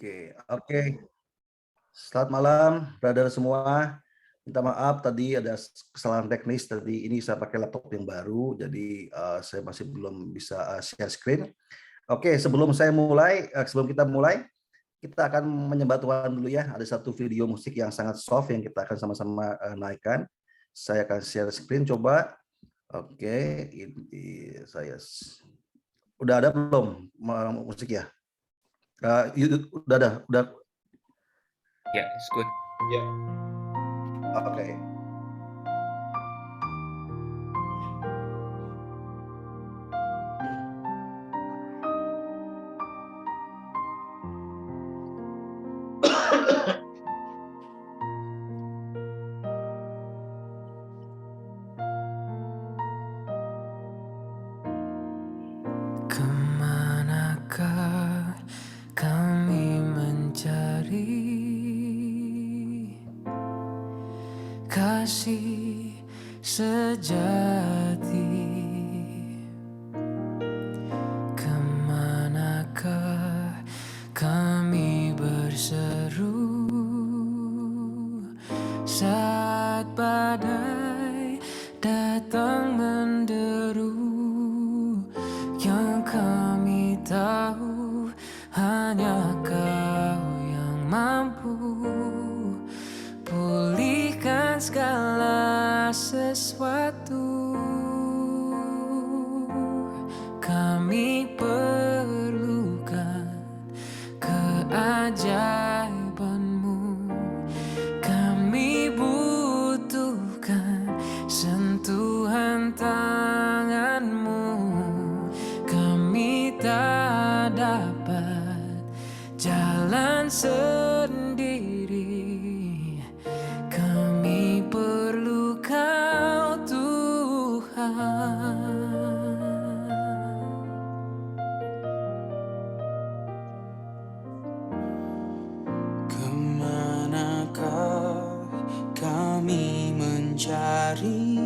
Oke. Selamat malam, brother semua. Minta maaf tadi ada kesalahan teknis. Tadi ini saya pakai laptop yang baru, jadi saya masih belum bisa share screen. Oke, sebelum kita mulai, kita akan menyembah Tuhan dulu ya. Ada satu video musik yang sangat soft yang kita akan sama-sama naikkan. Saya akan share screen coba. Oke, ini saya udah ada belum musik ya? Udah ada, udah. Yeah, it's good. Yeah. Oke. Kemanakah kami mencari kasih sejati? Kemanakah kami berseru saat badai datang menderu? Yang kami tahu hanya Kau yang mampu pulihkan segala sesuatu. Kami perlukan keajaiban-Mu. Kami butuhkan sentuhan tangan-Mu. Kami tak dapat jalan sendiri. Kami perlu Kau, Tuhan. Kemanakah kami mencari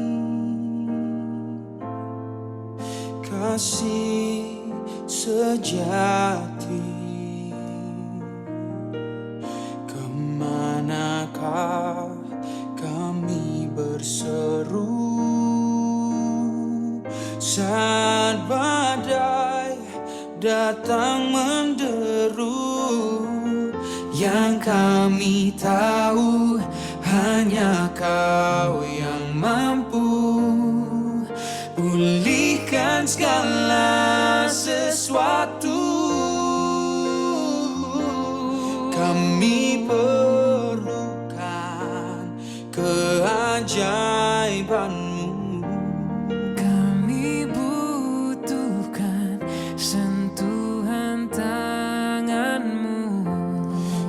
kasih sejati? Kemanakah kami berseru saat badai datang menderu? Yang kami tahu hanya Kau yang mampu pulihkan segala sesuatu. Kami perlukan keajaiban-Mu. Kami butuhkan sentuhan tangan-Mu.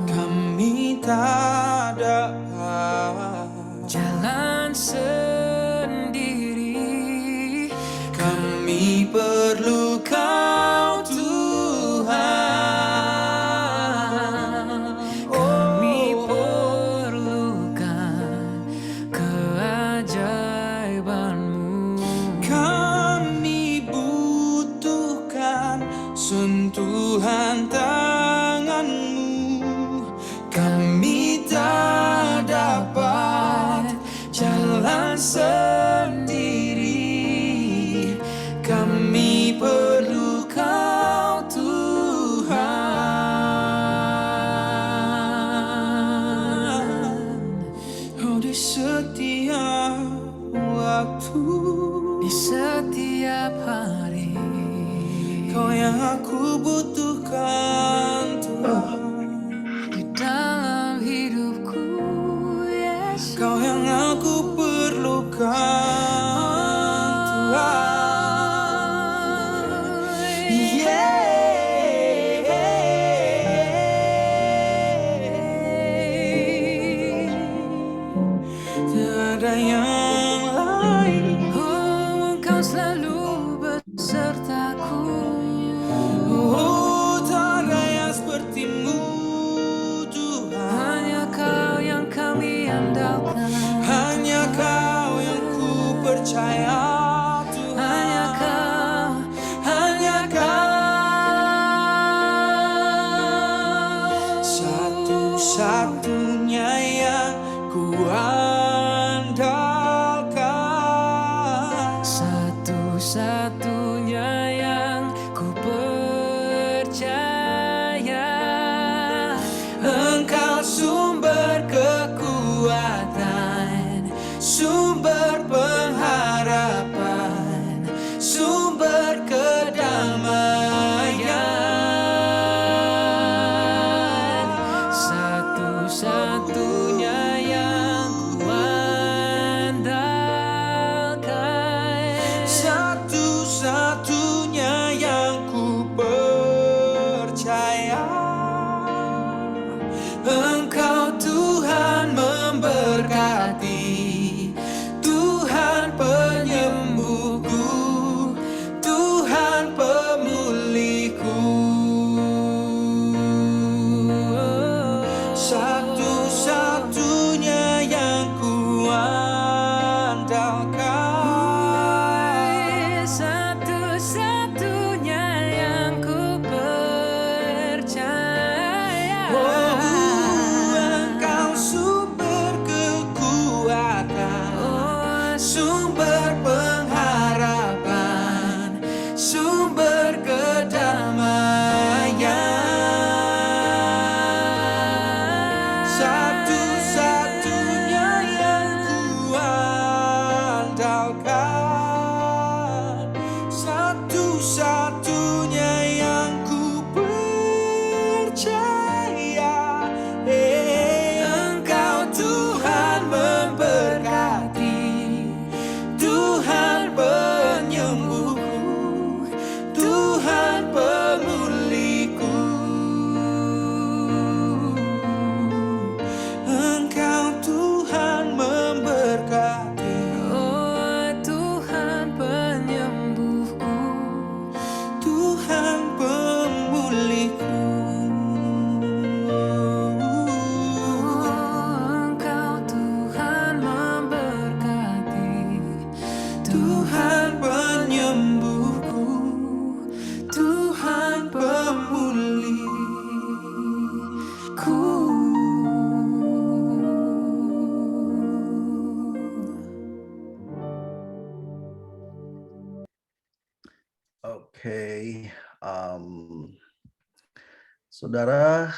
Kami tak dapat jalan sendiri. Kami perlu Kau, Tuhan. Kami perlukan keajaiban-Mu. Kami butuhkan sentuhan tangan-Mu. Kami tak dapat jalan sendiri. Kami perlu Kau, Tuhan. Oh, di setiap waktu, di setiap hari, Kau yang aku butuhkan, Tuhan. Di dalam hidupku, Yesus, Kau yang aku perlukan, Tuhan. Tiada yang lain. Oh, Engkau selalu besertaku. Oh, satunya yang kuandalkan, satu-satunya yang ku percaya. Engkau sumber kekuatan, sumber pengharapan, sumber kedamaian, satu-satunya yang kuandalkan, satu-satunya yang ku percaya. Engkau Tuhan memberkati, Tuhan penyembuhku, Tuhan pemulihku. Satu-satunya yang kuandalkan, satu-satunya yang ku percaya. Engkau sumber kekuatan, sumber pengharapan, sumber kedamaian, satu-satunya yang kuandalkan, satu-satunya yang ku percaya. Engkau Tuhan memberkati, Tuhan penyembuhku, Tuhan pemulihku. Engkau Tuhan memberkati, oh Tuhan penyembuhku, Tuhan pemulihku. Engkau Tuhan memberkati, Tuhan penyembuhku, Tuhan pemulihku. Oke, saudara,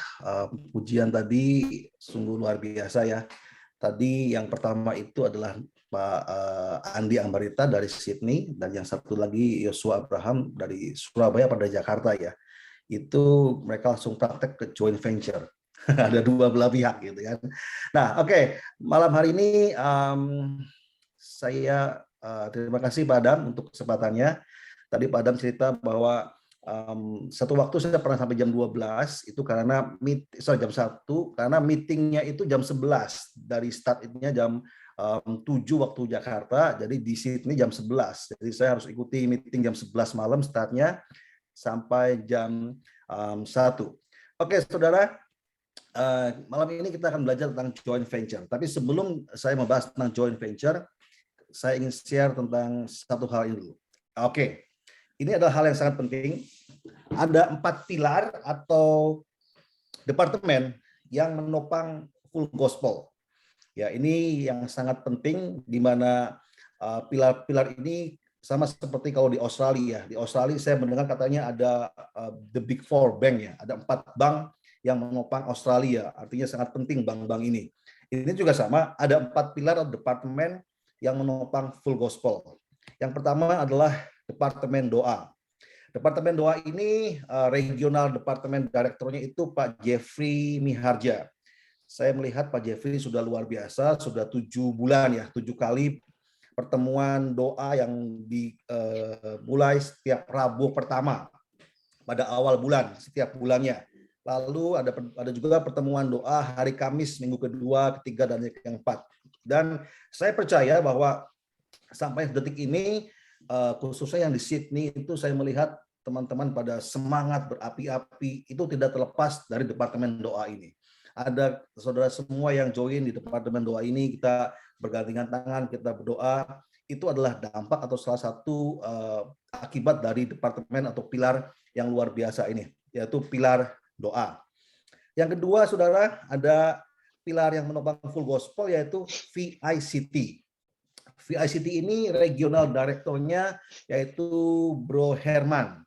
pujian tadi sungguh luar biasa ya. Tadi yang pertama itu adalah Pak Andi Ambarita dari Sydney, dan yang satu lagi Yosua Abraham dari Surabaya pada Jakarta ya. Itu mereka langsung praktek ke joint venture. Ada dua belah pihak gitu kan. Nah, oke, malam hari ini saya terima kasih Pak Adam untuk kesempatannya. Tadi Pak Adam cerita bahwa satu waktu saya pernah sampai jam 12 itu karena jam 1 karena meetingnya itu jam 11, dari start-nya jam 7 waktu Jakarta, jadi di Sydney jam 11. Jadi saya harus ikuti meeting jam 11 malam startnya sampai jam 1. Oke, saudara, malam ini kita akan belajar tentang joint venture. Tapi sebelum saya membahas tentang joint venture, saya ingin share tentang satu hal ini dulu. Oke. Ini adalah hal yang sangat penting. Ada 4 pilar atau departemen yang menopang full gospel. Ya, ini yang sangat penting, di mana pilar-pilar ini sama seperti kalau di Australia. Di Australia saya mendengar katanya ada the Big Four bank ya, ada 4 bank yang menopang Australia. Artinya sangat penting bank-bank ini. Ini juga sama, ada 4 pilar atau departemen yang menopang full gospel. Yang pertama adalah Departemen Doa. Departemen Doa ini regional departemen direkturnya itu Pak Jeffrey Miharja. Saya melihat Pak Jeffrey sudah luar biasa, sudah 7 bulan ya, 7 kali pertemuan doa yang dimulai setiap Rabu pertama pada awal bulan, setiap bulannya. Lalu ada juga pertemuan doa hari Kamis minggu kedua, ketiga, dan yang keempat. Dan saya percaya bahwa sampai detik ini, khususnya yang di Sydney itu saya melihat teman-teman pada semangat berapi-api, itu tidak terlepas dari departemen doa ini. Ada saudara semua yang join di departemen doa ini, kita bergandengan tangan, kita berdoa. Itu adalah dampak atau salah satu akibat dari departemen atau pilar yang luar biasa ini, yaitu pilar doa. Yang kedua, saudara, ada pilar yang menopang full gospel yaitu VICT. VICT ini regional direkturnya yaitu Bro Herman.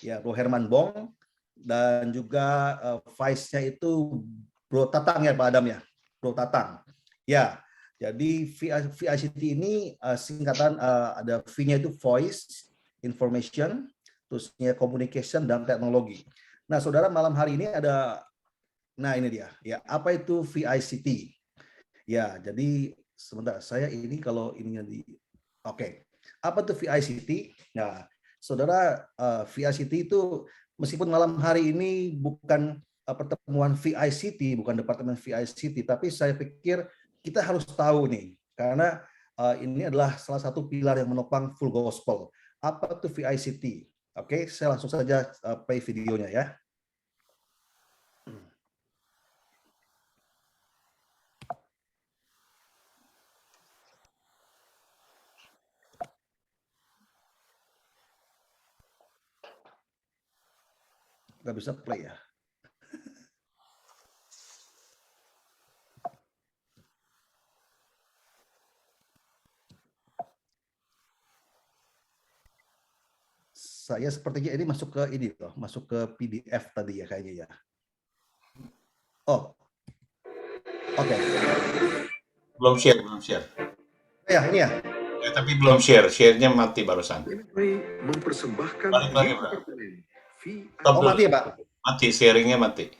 Ya, Bro Herman Bong, dan juga vice-nya itu Bro Tatang ya Pak Adam ya. Bro Tatang. Ya, jadi VICT ini singkatan ada V-nya itu voice, information, terusnya communication dan teknologi. Nah, saudara, malam hari ini ada, nah ini dia. Ya, apa itu VICT? Ya, jadi sebentar, saya ini kalau ininya di, oke. Apa tuh VICT? Nah, saudara, VICT itu meskipun malam hari ini bukan pertemuan VICT, bukan departemen VICT, tapi saya pikir kita harus tahu nih, karena ini adalah salah satu pilar yang menopang full gospel. Apa tuh VICT? Oke, saya langsung saja play videonya ya. Nggak bisa play ya. Saya sepertinya ini masuk ke ini loh, masuk ke PDF tadi ya kayaknya ya. Oh, oke. Belum share, belum share. Ya, ini ya. Ya, tapi belum share, share-nya mati barusan. Mempersembahkan Balik lagi, Bro. Oh, mati ya, Pak? Mati, sharingnya mati.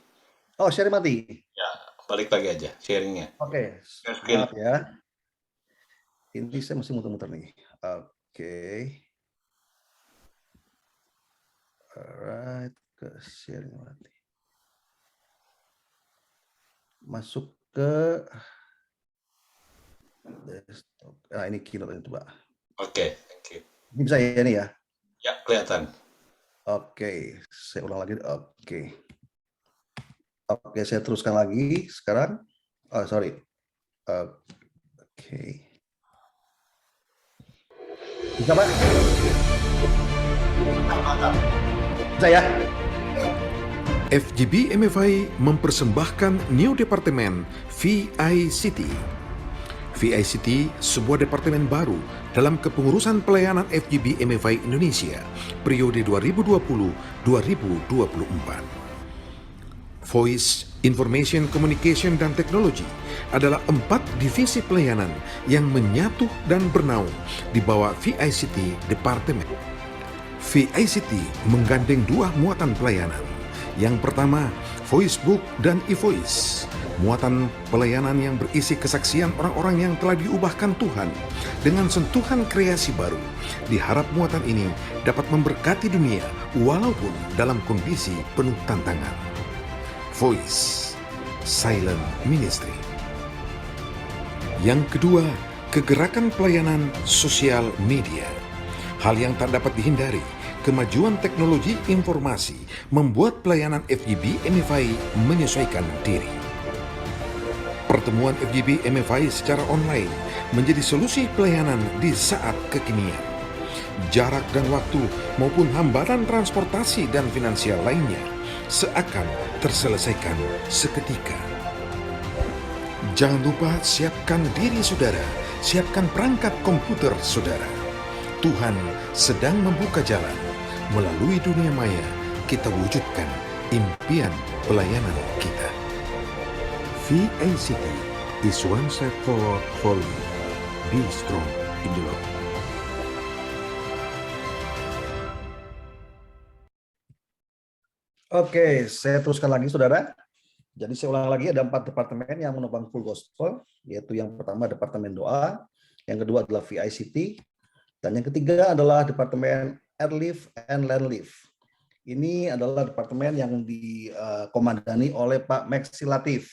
Oh, share mati. Ya, balik lagi aja sharingnya. Oke, maaf ya. Ini saya masih muter-muter nih. Oke. Alright, ke sharing mati. Masuk ke desktop. Nah, ini keynote itu, Pak. Oke, thank you. Ini bisa ya nih ya? Ya, kelihatan. Oke, saya ulang lagi. Oke. Oke, saya teruskan lagi sekarang. Oh, sorry. Oke. Bisa, Pak? Bisa ya? FGB MFI mempersembahkan new departemen VICT. VICT sebuah departemen baru dalam kepengurusan pelayanan FGB MFI Indonesia periode 2020-2024. Voice, Information, Communication, dan Teknologi adalah 4 divisi pelayanan yang menyatu dan bernaung di bawah VICT Departemen. VICT menggandeng 2 muatan pelayanan. Yang pertama, Voicebook dan eVoice, muatan pelayanan yang berisi kesaksian orang-orang yang telah diubahkan Tuhan dengan sentuhan kreasi baru. Diharap muatan ini dapat memberkati dunia walaupun dalam kondisi penuh tantangan. Voice, Silent Ministry. Yang kedua, kegerakan pelayanan sosial media. Hal yang tak dapat dihindari, kemajuan teknologi informasi membuat pelayanan FGB MFI menyesuaikan diri. Pertemuan FGB MFI secara online menjadi solusi pelayanan di saat kekinian. Jarak dan waktu maupun hambatan transportasi dan finansial lainnya seakan terselesaikan seketika. Jangan lupa siapkan diri saudara, siapkan perangkat komputer saudara. Tuhan sedang membuka jalan. Melalui dunia maya, kita wujudkan impian pelayanan kita. VICT is one step forward for you. Be strong in the Lord. Oke, saya teruskan lagi, saudara. Jadi saya ulang lagi, ada 4 departemen yang menopang full gospel, yaitu yang pertama Departemen Doa, yang kedua adalah VICT, dan yang ketiga adalah Departemen Airlift and Landlift. Ini adalah departemen yang dikomandani oleh Pak Maxi Latif.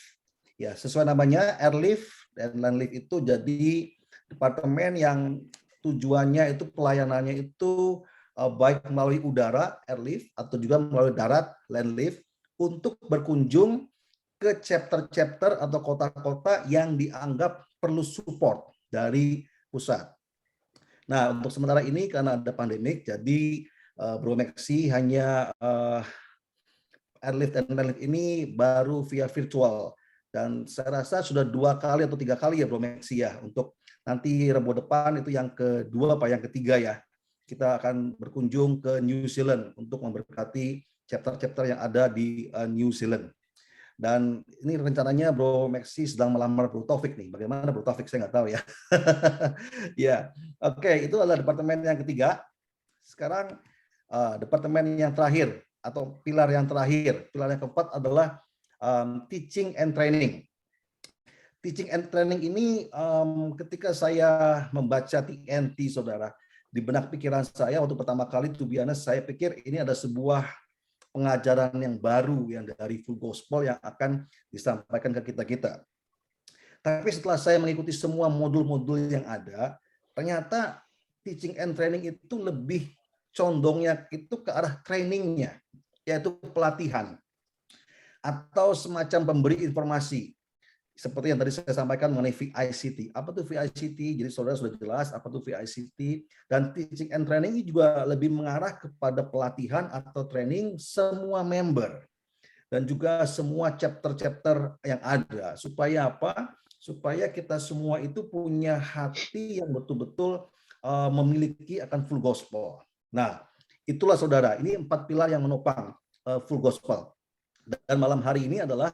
Ya, sesuai namanya, Airlift dan Landlift itu jadi departemen yang tujuannya itu pelayanannya itu baik melalui udara, airlift, atau juga melalui darat, landlift, untuk berkunjung ke chapter-chapter atau kota-kota yang dianggap perlu support dari pusat. Nah, untuk sementara ini karena ada pandemik, jadi Bro Maxi hanya Airlift and Manlift ini baru via virtual. Dan saya rasa sudah 2 kali atau 3 kali ya Bro Maxi ya. Untuk nanti Rabu depan itu yang kedua apa yang ketiga ya. Kita akan berkunjung ke New Zealand untuk memberkati chapter-chapter yang ada di New Zealand. Dan ini rencananya Bro Maxi sedang melamar Bro Taufik nih. Bagaimana Bro Taufik saya nggak tahu ya. Ya, oke, itu adalah departemen yang ketiga. Sekarang departemen yang terakhir atau pilar yang terakhir. Pilar yang keempat adalah teaching and training. Teaching and training ini ketika saya membaca TNT, saudara, di benak pikiran saya waktu pertama kali, to be honest, saya pikir ini ada sebuah pengajaran yang baru yang dari Full Gospel yang akan disampaikan ke kita-kita. Tapi setelah saya mengikuti semua modul-modul yang ada, ternyata teaching and training itu lebih condongnya itu ke arah trainingnya, yaitu pelatihan atau semacam pemberi informasi. Seperti yang tadi saya sampaikan mengenai VICT. Apa tuh VICT? Jadi saudara sudah jelas apa tuh VICT. Dan teaching and training ini juga lebih mengarah kepada pelatihan atau training semua member. Dan juga semua chapter-chapter yang ada. Supaya apa? Supaya kita semua itu punya hati yang betul-betul memiliki akan full gospel. Nah, itulah saudara. Ini 4 pilar yang menopang full gospel. Dan malam hari ini adalah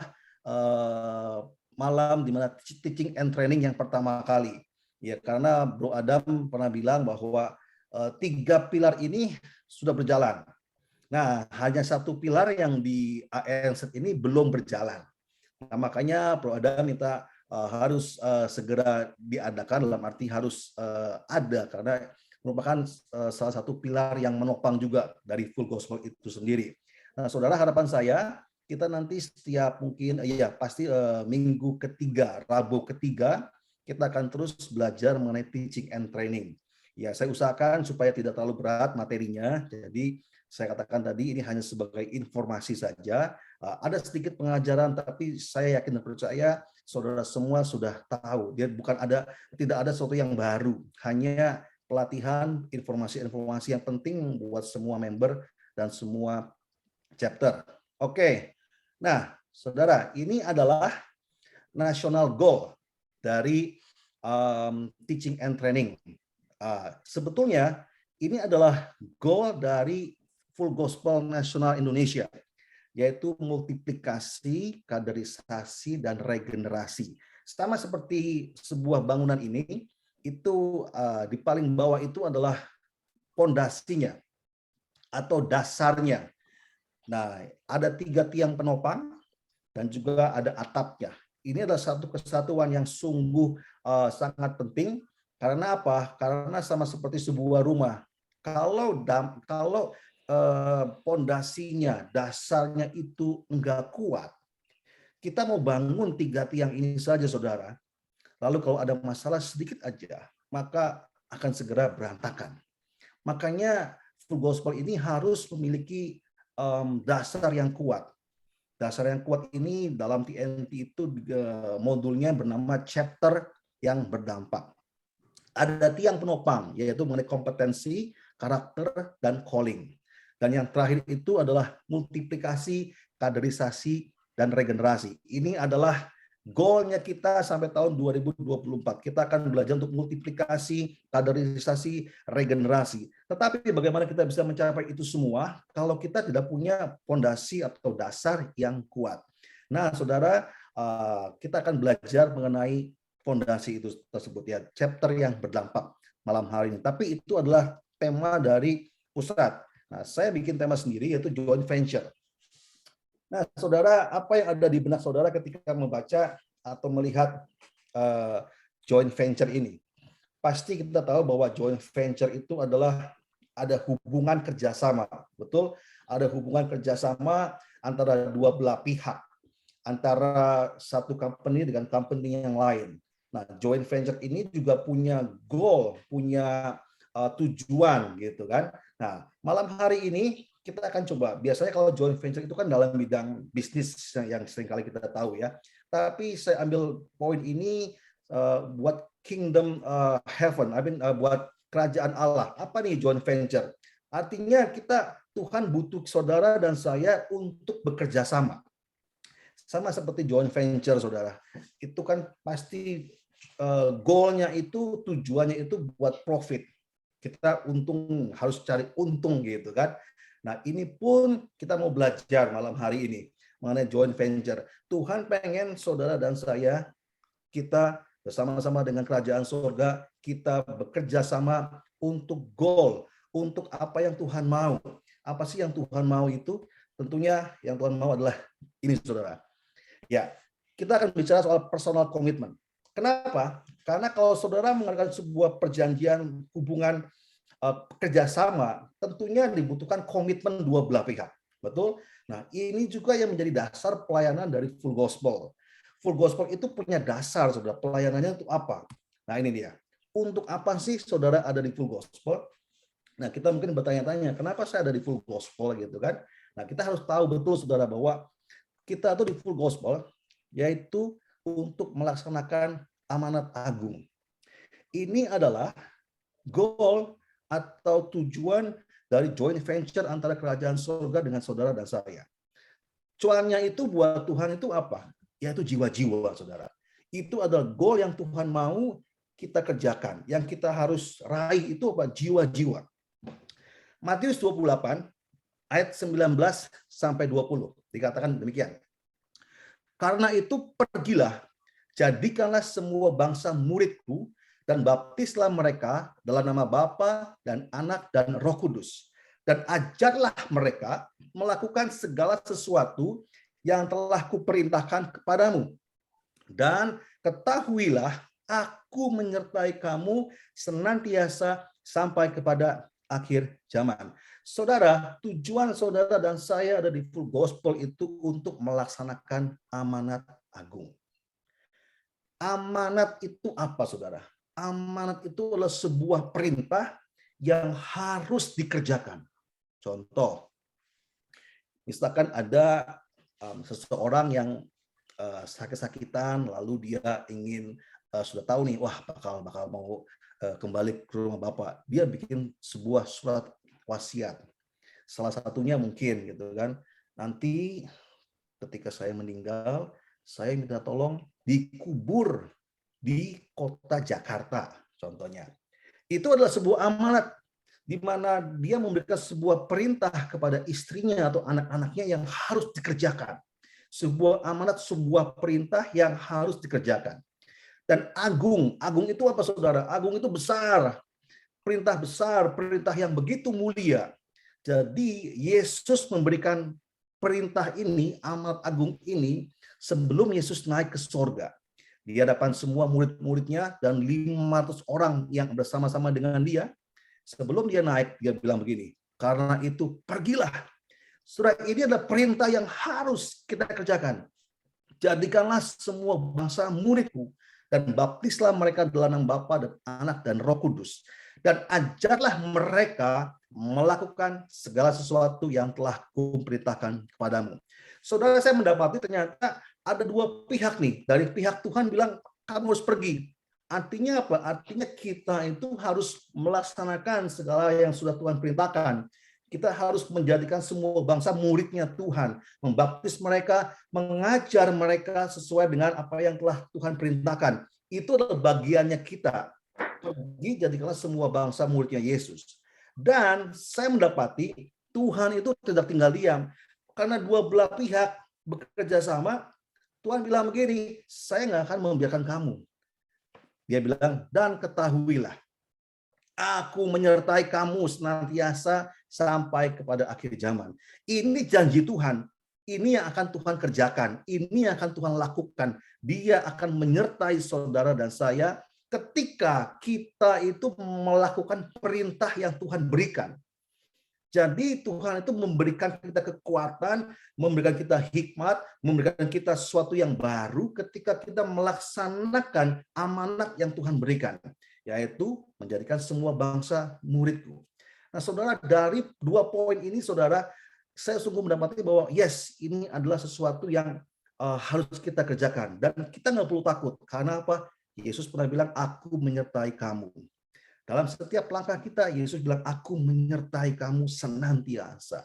malam di mana teaching and training yang pertama kali. Ya, karena Bro Adam pernah bilang bahwa 3 pilar ini sudah berjalan. Nah, hanya 1 pilar yang di ANZ ini belum berjalan. Nah, makanya Bro Adam minta harus segera diadakan, dalam arti harus ada, karena merupakan salah satu pilar yang menopang juga dari full gospel itu sendiri. Nah, saudara, harapan saya kita nanti setiap mungkin ya pasti minggu ketiga, Rabu ketiga, kita akan terus belajar mengenai teaching and training. Ya, saya usahakan supaya tidak terlalu berat materinya. Jadi saya katakan tadi ini hanya sebagai informasi saja. Ada sedikit pengajaran, tapi saya yakin dan percaya saudara semua sudah tahu. Dia tidak ada sesuatu yang baru. Hanya pelatihan, informasi-informasi yang penting buat semua member dan semua chapter. Oke. Nah, saudara, ini adalah national goal dari teaching and training. Sebetulnya ini adalah goal dari Full Gospel Nasional Indonesia, yaitu multiplikasi, kaderisasi, dan regenerasi. Sama seperti sebuah bangunan ini, itu di paling bawah itu adalah pondasinya atau dasarnya. Nah, ada 3 tiang penopang dan juga ada atapnya. Ini adalah satu kesatuan yang sungguh sangat penting. Karena apa? Karena sama seperti sebuah rumah. Kalau pondasinya, dasarnya itu enggak kuat, kita mau bangun 3 tiang ini saja, saudara. Lalu kalau ada masalah sedikit aja, maka akan segera berantakan. Makanya Full Gospel ini harus memiliki dasar yang kuat. Dasar yang kuat ini dalam TNT itu modulnya bernama chapter yang berdampak. Ada tiang penopang, yaitu mengenai kompetensi, karakter, dan calling. Dan yang terakhir itu adalah multiplikasi, kaderisasi, dan regenerasi. Ini adalah goalnya kita sampai tahun 2024. Kita akan belajar untuk multiplikasi, kaderisasi, regenerasi. Tetapi bagaimana kita bisa mencapai itu semua kalau kita tidak punya fondasi atau dasar yang kuat. Nah, saudara, kita akan belajar mengenai fondasi itu tersebut ya, chapter yang berdampak malam hari ini. Tapi itu adalah tema dari pusat. Nah, saya bikin tema sendiri yaitu joint venture. Nah, saudara, apa yang ada di benak saudara ketika membaca atau melihat joint venture ini? Pasti kita tahu bahwa joint venture itu adalah ada hubungan kerjasama, betul? Ada hubungan kerjasama antara dua belah pihak, antara satu company dengan company yang lain. Nah, joint venture ini juga punya goal, punya tujuan, gitu kan? Nah, malam hari ini kita akan coba, biasanya kalau joint venture itu kan dalam bidang bisnis yang seringkali kita tahu ya. Tapi saya ambil poin ini buat kingdom heaven, buat kerajaan Allah. Apa nih joint venture? Artinya kita Tuhan butuh saudara dan saya untuk bekerja sama. Sama seperti joint venture, saudara. Itu kan pasti goalnya itu, tujuannya itu buat profit. Kita untung, harus cari untung gitu kan. Nah ini pun kita mau belajar malam hari ini mengenai joint venture. Tuhan pengen saudara dan saya, kita bersama-sama dengan kerajaan surga, kita bekerja sama untuk goal, untuk apa yang Tuhan mau. Apa sih yang Tuhan mau itu? Tentunya yang Tuhan mau adalah ini, saudara. Ya, kita akan bicara soal personal commitment. Kenapa? Karena kalau saudara mengadakan sebuah perjanjian hubungan kerjasama, tentunya dibutuhkan komitmen dua belah pihak. Betul? Nah, ini juga yang menjadi dasar pelayanan dari Full Gospel. Full Gospel itu punya dasar, saudara. Pelayanannya untuk apa? Nah, ini dia. Untuk apa sih saudara ada di Full Gospel? Nah, kita mungkin bertanya-tanya, kenapa saya ada di Full Gospel gitu kan? Nah, kita harus tahu betul, saudara, bahwa kita tuh di Full Gospel, yaitu untuk melaksanakan amanat agung. Ini adalah goal atau tujuan dari joint venture antara kerajaan surga dengan saudara dan saya. Cuannya itu buat Tuhan itu apa? Yaitu jiwa-jiwa, saudara. Itu adalah goal yang Tuhan mau kita kerjakan. Yang kita harus raih itu apa? Jiwa-jiwa. Matius 28 ayat 19 sampai 20 dikatakan demikian. Karena itu pergilah, jadikanlah semua bangsa muridku dan baptislah mereka dalam nama Bapa dan Anak dan Roh Kudus. Dan ajarlah mereka melakukan segala sesuatu yang telah kuperintahkan kepadamu. Dan ketahuilah, aku menyertai kamu senantiasa sampai kepada akhir zaman. Saudara, tujuan saudara dan saya ada di Full Gospel itu untuk melaksanakan amanat agung. Amanat itu apa, saudara? Amanat itu adalah sebuah perintah yang harus dikerjakan. Contoh, misalkan ada seseorang yang sakit-sakitan, lalu dia ingin sudah tahu nih, wah bakal mau kembali ke rumah Bapak. Dia bikin sebuah surat wasiat. Salah satunya mungkin gitu kan, nanti ketika saya meninggal, saya minta tolong dikubur di kota Jakarta, contohnya. Itu adalah sebuah amanat di mana dia memberikan sebuah perintah kepada istrinya atau anak-anaknya yang harus dikerjakan. Sebuah amanat, sebuah perintah yang harus dikerjakan. Dan agung itu apa, saudara? Agung itu besar, perintah yang begitu mulia. Jadi Yesus memberikan perintah ini, amanat agung ini, sebelum Yesus naik ke surga. Di hadapan semua murid-muridnya dan 500 orang yang bersama-sama dengan dia. Sebelum dia naik, dia bilang begini, karena itu pergilah. Surat ini adalah perintah yang harus kita kerjakan. Jadikanlah semua bangsa muridku dan baptislah mereka dalam nama Bapa dan Anak dan Roh Kudus. Dan ajarlah mereka melakukan segala sesuatu yang telah kuperintahkan kepadamu. Saudara, saya mendapati ternyata ada dua pihak nih. Dari pihak Tuhan bilang, kamu harus pergi. Artinya apa? Artinya kita itu harus melaksanakan segala yang sudah Tuhan perintahkan. Kita harus menjadikan semua bangsa muridnya Tuhan. Membaptis mereka, mengajar mereka sesuai dengan apa yang telah Tuhan perintahkan. Itu adalah bagiannya kita. Pergi, jadikanlah semua bangsa muridnya Yesus. Dan saya mendapati Tuhan itu tidak tinggal diam. Karena dua belah pihak bekerja sama, Tuhan bilang begini, saya nggak akan membiarkan kamu. Dia bilang, dan ketahuilah, aku menyertai kamu senantiasa sampai kepada akhir zaman. Ini janji Tuhan. Ini yang akan Tuhan kerjakan. Ini yang akan Tuhan lakukan. Dia akan menyertai saudara dan saya ketika kita itu melakukan perintah yang Tuhan berikan. Jadi Tuhan itu memberikan kita kekuatan, memberikan kita hikmat, memberikan kita sesuatu yang baru ketika kita melaksanakan amanat yang Tuhan berikan, yaitu menjadikan semua bangsa muridku. Nah, saudara, dari dua poin ini, saudara, saya sungguh mendapati bahwa yes, ini adalah sesuatu yang harus kita kerjakan. Dan kita nggak perlu takut. Karena apa? Yesus pernah bilang, aku menyertai kamu. Dalam setiap langkah kita, Yesus bilang, aku menyertai kamu senantiasa.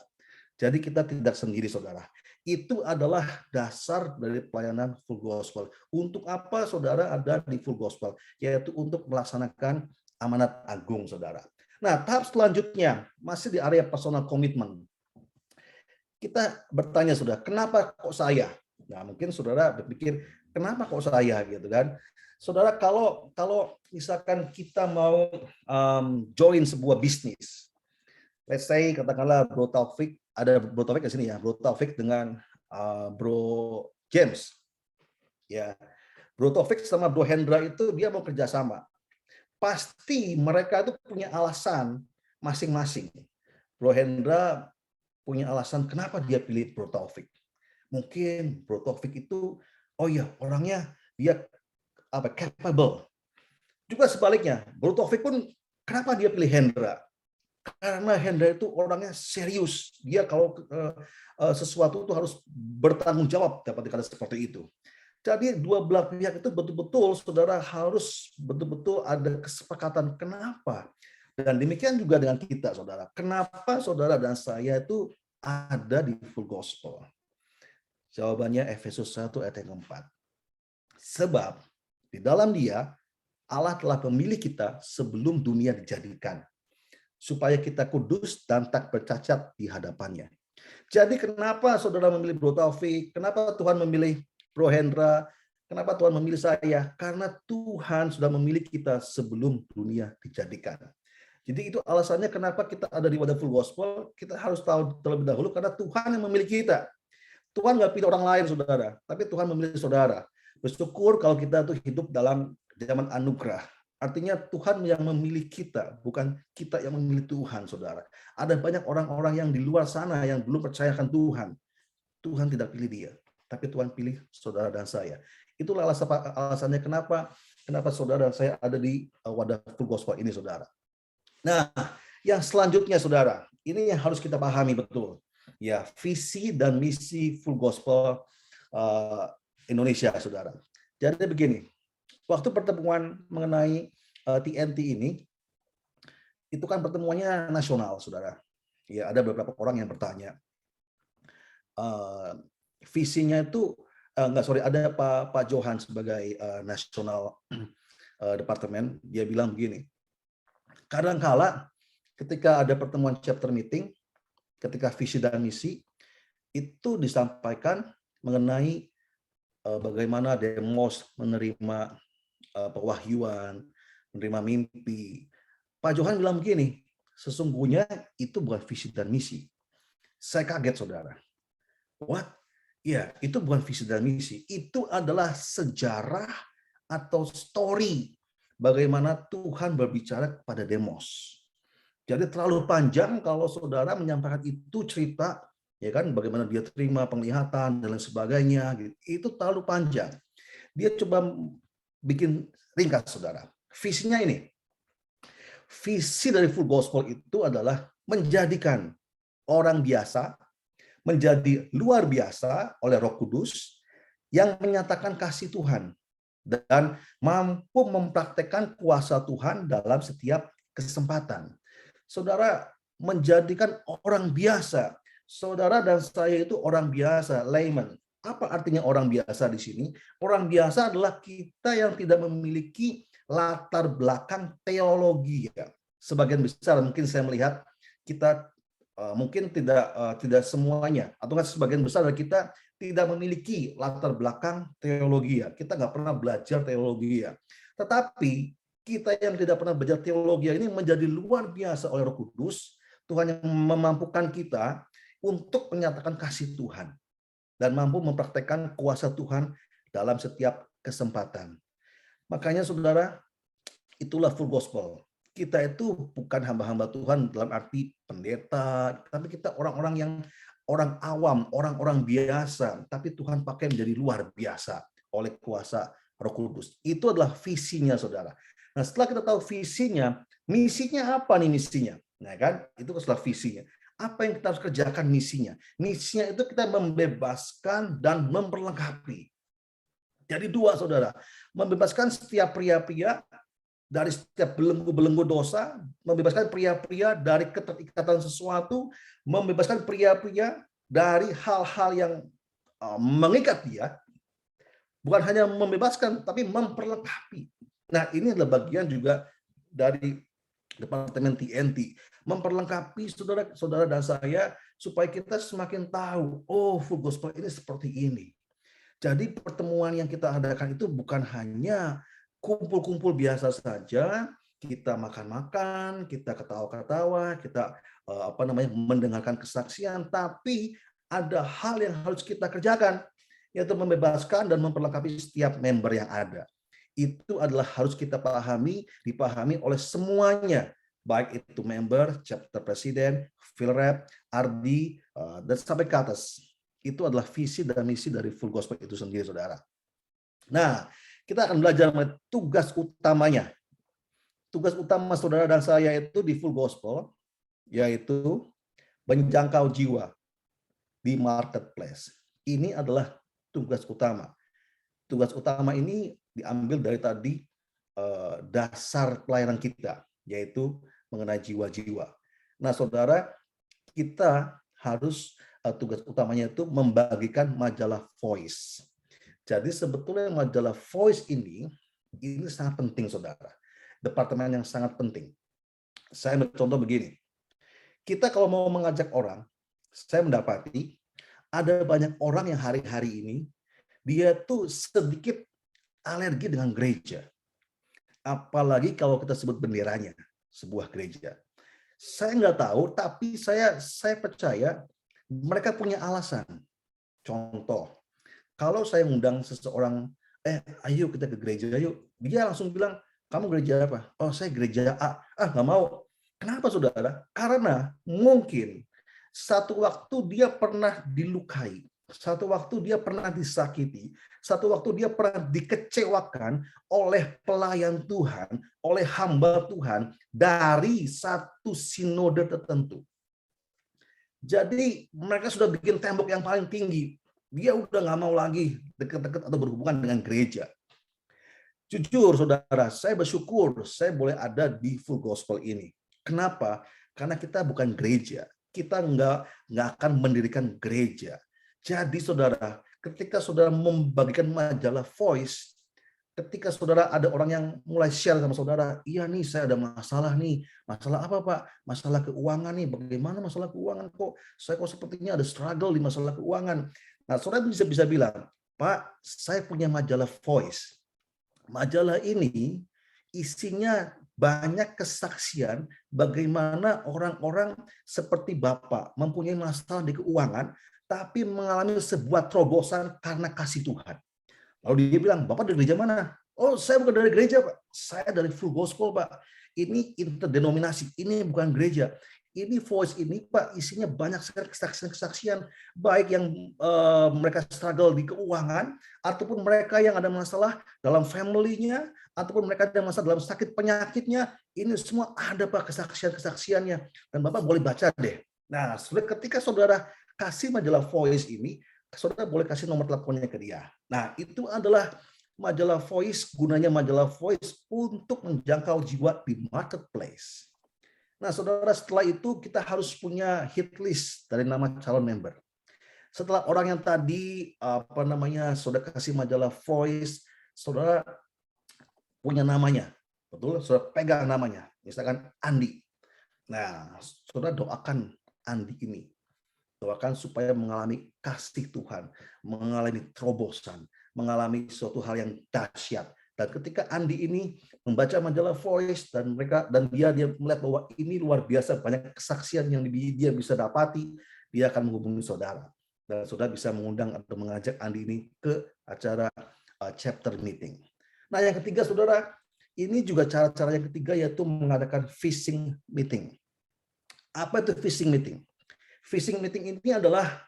Jadi kita tidak sendiri, saudara. Itu adalah dasar dari pelayanan full gospel. Untuk apa saudara ada di full gospel? Yaitu untuk melaksanakan amanat agung, saudara. Nah, tahap selanjutnya, masih di area personal commitment. Kita bertanya, saudara, kenapa kok saya? Nah, mungkin saudara berpikir, kenapa kok saya, gitu kan? Saudara, kalau misalkan kita mau join sebuah bisnis, let's say katakanlah Bro Taufik, ada Bro Taufik di sini ya, Bro Taufik dengan Bro James, ya, Bro Taufik sama Bro Hendra itu dia mau kerjasama, pasti mereka itu punya alasan masing-masing. Bro Hendra punya alasan kenapa dia pilih Bro Taufik. Mungkin Bro Taufik itu, oh ya, orangnya dia capable. Juga sebaliknya, Bro Taufik pun kenapa dia pilih Hendra? Karena Hendra itu orangnya serius. Dia kalau sesuatu itu harus bertanggung jawab, dapat dikatakan seperti itu. Jadi dua belah pihak itu betul-betul saudara harus betul-betul ada kesepakatan kenapa. Dan demikian juga dengan kita, saudara. Kenapa saudara dan saya itu ada di full gospel? Jawabannya Efesus 1 ayat yang keempat. Sebab di dalam Dia, Allah telah memilih kita sebelum dunia dijadikan, supaya kita kudus dan tak bercacat di hadapannya. Jadi kenapa saudara memilih Bro Taufik? Kenapa Tuhan memilih Bro Hendra? Kenapa Tuhan memilih saya? Karena Tuhan sudah memilih kita sebelum dunia dijadikan. Jadi itu alasannya kenapa kita ada di wadah full gospel. Kita harus tahu terlebih dahulu karena Tuhan yang memilih kita. Tuhan nggak pilih orang lain, saudara, tapi Tuhan memilih saudara. Bersyukur kalau kita tuh hidup dalam zaman anugerah. Artinya Tuhan yang memilih kita, bukan kita yang memilih Tuhan, saudara. Ada banyak orang-orang yang di luar sana yang belum percayakan Tuhan. Tuhan tidak pilih dia, tapi Tuhan pilih saudara dan saya. Itulah alasannya kenapa saudara dan saya ada di wadah full gospel ini, saudara. Nah, yang selanjutnya, saudara, ini yang harus kita pahami betul. Ya, visi dan misi full gospel Indonesia, saudara. Jadi begini, waktu pertemuan mengenai TNT ini, itu kan pertemuannya nasional, saudara. Ya, ada beberapa orang yang bertanya, visinya itu ada Pak Johan sebagai nasional departemen, dia bilang begini, kadang-kala ketika ada pertemuan chapter meeting, ketika visi dan misi itu disampaikan mengenai bagaimana Demos menerima pewahyuan, menerima mimpi. Pak Johan bilang begini, sesungguhnya itu bukan visi dan misi. Saya kaget, saudara. What? Ya, itu bukan visi dan misi. Itu adalah sejarah atau story bagaimana Tuhan berbicara kepada Demos. Jadi terlalu panjang kalau saudara menyampaikan itu cerita, ya kan, bagaimana dia terima penglihatan dan lain sebagainya, gitu. Itu terlalu panjang. Dia coba bikin ringkas, saudara. Visinya ini, visi dari full gospel itu adalah menjadikan orang biasa menjadi luar biasa oleh Roh Kudus yang menyatakan kasih Tuhan dan mampu mempraktekkan kuasa Tuhan dalam setiap kesempatan. Saudara menjadikan orang biasa. Saudara dan saya itu orang biasa, layman. Apa artinya orang biasa di sini? Orang biasa adalah kita yang tidak memiliki latar belakang teologi. Ya. Sebagian besar mungkin saya melihat kita mungkin tidak semuanya, atau sebagian besar dari kita tidak memiliki latar belakang teologi. Ya. Kita nggak pernah belajar teologi. Ya. Tetapi kita yang tidak pernah belajar teologi ini menjadi luar biasa oleh Roh Kudus. Tuhan yang memampukan kita untuk menyatakan kasih Tuhan dan mampu mempraktekkan kuasa Tuhan dalam setiap kesempatan. Makanya saudara, itulah full gospel. Kita itu bukan hamba-hamba Tuhan dalam arti pendeta, tapi kita orang-orang yang orang awam, orang-orang biasa, tapi Tuhan pakai menjadi luar biasa oleh kuasa Roh Kudus. Itu adalah visinya, saudara. Nah, setelah kita tahu visinya, misinya apa nih misinya? Nah, kan? Itu setelah visinya. Apa yang kita harus kerjakan misinya? Misinya itu kita membebaskan dan memperlengkapi. Jadi dua, saudara. Membebaskan setiap pria-pria dari setiap belenggu-belenggu dosa, membebaskan pria-pria dari keterikatan sesuatu, membebaskan pria-pria dari hal-hal yang mengikat dia, bukan hanya membebaskan, tapi memperlengkapi. Nah, ini adalah bagian juga dari Departemen TNT, memperlengkapi saudara-saudara dan saya supaya kita semakin tahu, oh, full gospel ini seperti ini. Jadi pertemuan yang kita adakan itu bukan hanya kumpul-kumpul biasa saja, kita makan-makan, kita ketawa-ketawa, kita mendengarkan kesaksian, tapi ada hal yang harus kita kerjakan, yaitu membebaskan dan memperlengkapi setiap member yang ada. Itu adalah harus kita dipahami oleh semuanya, baik itu member, chapter presiden, field rep, RD, dan sampai ke atas. Itu adalah visi dan misi dari Full Gospel itu sendiri, saudara. Nah, kita akan belajar tugas utamanya. Tugas utama saudara dan saya itu di Full Gospel, yaitu menjangkau jiwa di marketplace. Ini adalah tugas utama. Tugas utama ini diambil dari tadi dasar pelayanan kita, yaitu mengenai jiwa-jiwa. Nah, saudara, kita harus tugas utamanya itu membagikan majalah Voice. Jadi sebetulnya majalah Voice ini sangat penting, saudara. Departemen yang sangat penting. Saya bercontoh begini. Kita kalau mau mengajak orang, saya mendapati ada banyak orang yang hari-hari ini dia tuh sedikit alergi dengan gereja. Apalagi kalau kita sebut benderanya sebuah gereja. Saya nggak tahu, tapi saya percaya mereka punya alasan. Contoh, kalau saya undang seseorang, ayo kita ke gereja, yuk. Dia langsung bilang, kamu gereja apa? Oh, saya gereja A. Nggak mau. Kenapa, saudara? Karena mungkin satu waktu dia pernah dilukai, satu waktu dia pernah disakiti, satu waktu dia pernah dikecewakan oleh pelayan Tuhan, oleh hamba Tuhan dari satu sinode tertentu. Jadi mereka sudah bikin tembok yang paling tinggi. Dia udah nggak mau lagi dekat-dekat atau berhubungan dengan gereja. Jujur, saudara, saya bersyukur saya boleh ada di Full Gospel ini. Kenapa? Karena kita bukan gereja. Kita nggak akan mendirikan gereja. Jadi, saudara, ketika saudara membagikan majalah Voice, ketika saudara ada orang yang mulai share sama saudara, iya nih saya ada masalah nih. Masalah apa, Pak? Masalah keuangan nih. Bagaimana masalah keuangan? Saya kok sepertinya ada struggle di masalah keuangan. Nah, saudara bisa bilang, Pak, saya punya majalah Voice. Majalah ini isinya banyak kesaksian bagaimana orang-orang seperti Bapak mempunyai masalah di keuangan, tapi mengalami sebuah terobosan karena kasih Tuhan. Lalu dia bilang, Bapak dari gereja mana? Oh, saya bukan dari gereja, Pak. Saya dari Full Gospel, Pak. Ini interdenominasi, ini bukan gereja. Ini Voice ini, Pak, isinya banyak sekali kesaksian-kesaksian, baik yang mereka struggle di keuangan, ataupun mereka yang ada masalah dalam family-nya, ataupun mereka ada masalah dalam sakit penyakitnya. Ini semua ada, Pak, kesaksian-kesaksiannya. Dan Bapak boleh baca deh. Nah, ketika saudara kasih majalah Voice ini, saudara boleh kasih nomor teleponnya ke dia. Nah, itu adalah majalah Voice, gunanya majalah Voice untuk menjangkau jiwa di marketplace. Nah, saudara, setelah itu kita harus punya hit list dari nama calon member. Setelah orang yang tadi saudara kasih majalah Voice, saudara punya namanya, betul? Saudara pegang namanya, misalkan Andi. Nah, saudara doakan Andi ini, doakan supaya mengalami kasih Tuhan, mengalami terobosan, mengalami suatu hal yang dahsyat. Dan ketika Andi ini membaca majalah Voice dan dia melihat bahwa ini luar biasa banyak kesaksian yang dia bisa dapati, dia akan menghubungi saudara. Dan saudara bisa mengundang atau mengajak Andi ini ke acara chapter meeting. Nah, yang ketiga, saudara, ini juga cara-cara yang ketiga yaitu mengadakan fishing meeting. Apa itu fishing meeting? Fishing meeting ini adalah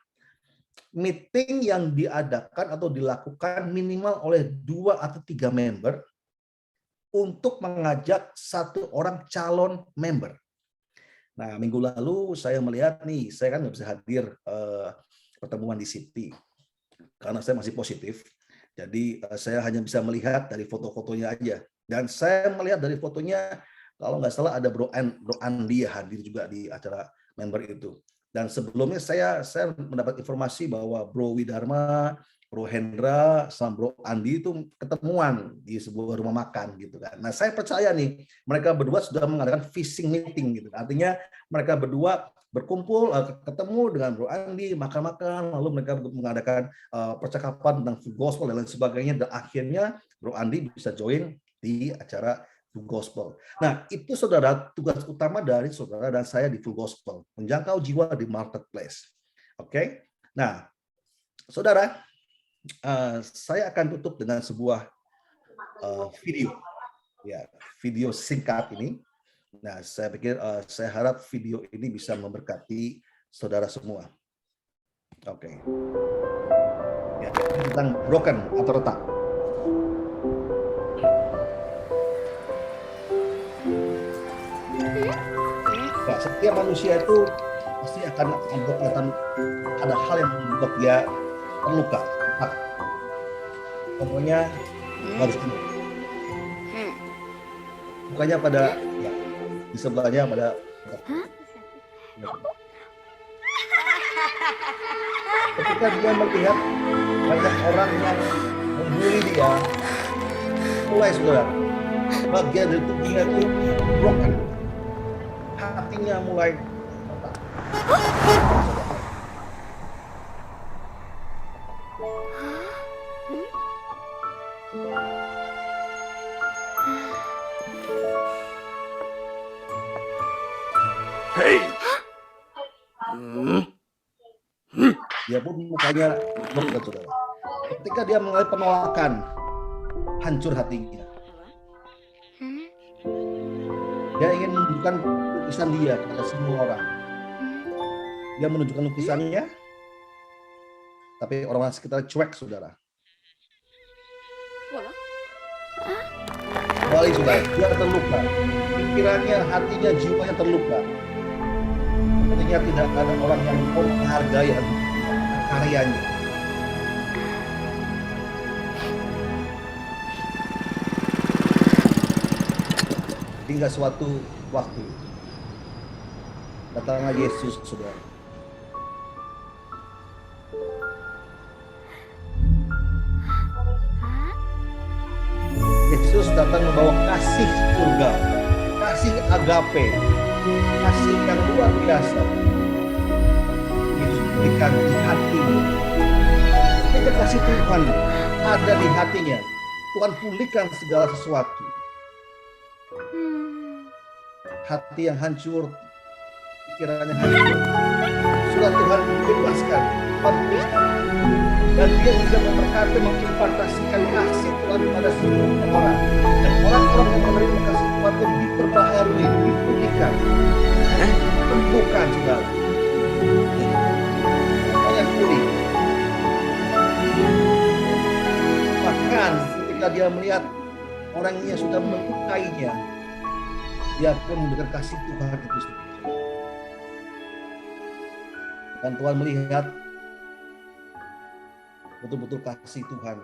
meeting yang diadakan atau dilakukan minimal oleh 2 atau 3 member untuk mengajak satu orang calon member. Nah, minggu lalu saya melihat nih, saya kan nggak bisa hadir pertemuan di City karena saya masih positif. Jadi saya hanya bisa melihat dari foto-fotonya aja. Dan saya melihat dari fotonya, kalau nggak salah ada Bro Andi hadir juga di acara member itu. Dan sebelumnya saya mendapat informasi bahwa Bro Widharma, Bro Hendra, sama Bro Andi itu ketemuan di sebuah rumah makan gitu kan. Nah, saya percaya nih mereka berdua sudah mengadakan fishing meeting gitu. Artinya mereka berdua berkumpul, ketemu dengan Bro Andi, makan-makan, lalu mereka mengadakan percakapan tentang full gospel dan lain sebagainya. Dan akhirnya Bro Andi bisa join di acara Full Gospel. Nah, itu saudara tugas utama dari saudara dan saya di Full Gospel, menjangkau jiwa di marketplace. Oke? Nah, saudara, saya akan tutup dengan sebuah video. Ya, video singkat ini. Nah, saya pikir saya harap video ini bisa memberkati saudara semua. Oke. Ya, tentang broken atau retak. Nah, setiap manusia itu pasti akan ada hal yang membuat dia terluka. Contohnya harus bukannya pada ya, di sebelahnya pada ketika dia melihat banyak orang yang membuli dia, mulai saudara bagian dari tubuhnya itu broken, hatinya mulai retak. Dia pun mukanya broken, saudara. Ketika dia mengalami penolakan, hancur hatinya. Dia ingin menunjukkan lukisan dia kepada semua orang. Dia menunjukkan lukisannya, tapi orang-orang sekitar cuek, saudara. Kembali, saudara, dia terluka. Pikirannya, hatinya, jiwanya terluka. Sepertinya tidak ada orang yang mau menghargai karyanya. Hingga suatu waktu datanglah Yesus, saudara. Yesus datang membawa kasih surga, kasih agape, kasih yang luar biasa. Yesus berikan di hatimu. Ketika kasih Tuhan ada di hatinya, Tuhan pulihkan segala sesuatu. Hati yang hancur, pikirannya hancur, sudah Tuhan bebaskan, Tuhan bebaskan. Dan dia juga memberkati, mengimpartasikan kasih Tuhan kepada semua orang. Dan orang-orang yang menerima kasih Tuhan pun diperbaharui, dipulihkan, ditumbuhkan, saudara. Banyak pulih. Bahkan ketika dia melihat orang yang sudah melukainya, dia pun memberikan kasih Tuhan itu sendiri. Dan Tuhan melihat betul-betul kasih Tuhan